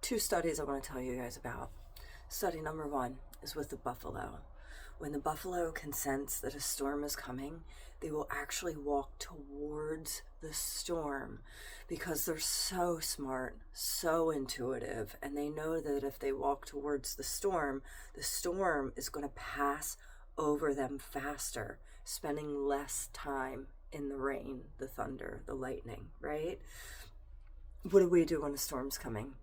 Two studies I want to tell you guys about. Study number one is with the buffalo. When the buffalo can sense that a storm is coming, they will actually walk towards the storm because they're so smart, so intuitive, and they know that if they walk towards the storm is going to pass over them faster, spending less time in the rain, the thunder, the lightning, right? What do we do when a storm's coming?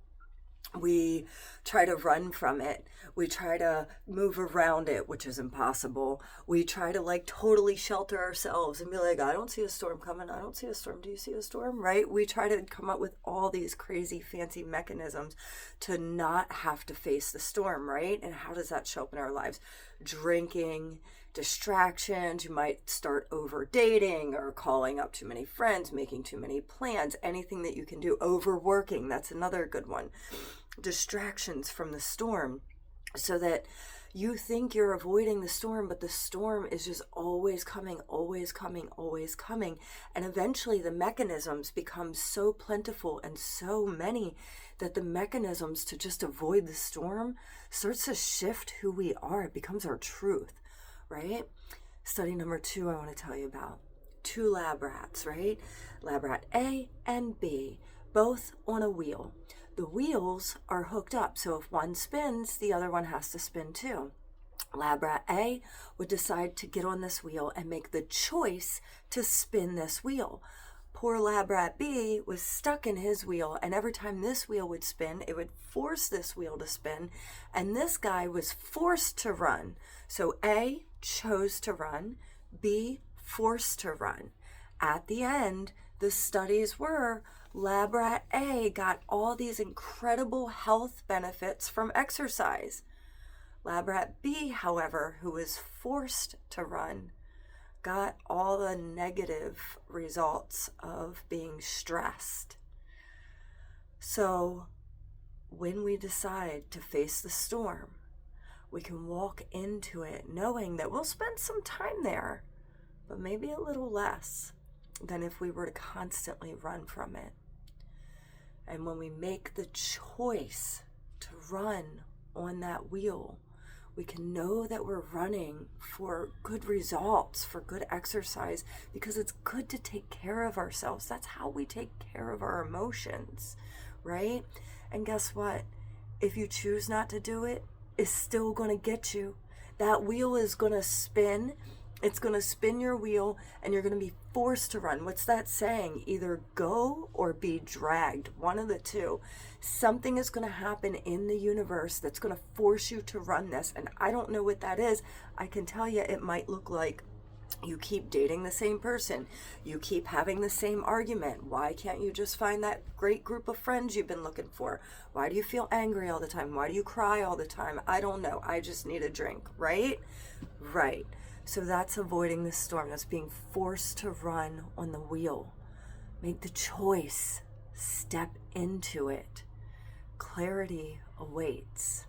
We try to run from it. We try to move around it, which is impossible. We try to totally shelter ourselves and be like, I don't see a storm coming. I don't see a storm. Do you see a storm? Right? We try to come up with all these crazy fancy mechanisms to not have to face the storm, right? And how does that show up in our lives? Drinking, distractions. You might start over dating or calling up too many friends, making too many plans, anything that you can do. Overworking. That's another good one. Distractions from the storm, so that you think you're avoiding the storm, but the storm is just always coming, always coming, always coming. And eventually the mechanisms become so plentiful and so many that the mechanisms to just avoid the storm starts to shift who we are. It becomes our truth, right? Study number two I want to tell you about. Two lab rats, right? Lab rat A and B, both on a wheel. The wheels are hooked up, so if one spins, the other one has to spin too. Lab rat A would decide to get on this wheel and make the choice to spin this wheel. Poor lab rat B was stuck in his wheel, and every time this wheel would spin, it would force this wheel to spin, and this guy was forced to run. So A chose to run, B forced to run. At the end, the studies were Lab rat A got all these incredible health benefits from exercise. Lab rat B, however, who was forced to run, got all the negative results of being stressed. So when we decide to face the storm, we can walk into it knowing that we'll spend some time there, but maybe a little less than if we were to constantly run from it. And when we make the choice to run on that wheel, we can know that we're running for good results, for good exercise, because it's good to take care of ourselves. That's how we take care of our emotions, right? And guess what? If you choose not to do it, it's still going to get you. That wheel is going to spin. It's going to spin your wheel, and you're going to be forced to run. What's that saying? Either go or be dragged. One of the two. Something is going to happen in the universe that's going to force you to run this. And I don't know what that is. I can tell you it might look like you keep dating the same person. You keep having the same argument. Why can't you just find that great group of friends you've been looking for? Why do you feel angry all the time? Why do you cry all the time? I don't know. I just need a drink, right? Right. So that's avoiding the storm. That's being forced to run on the wheel. Make the choice. Step into it. Clarity awaits.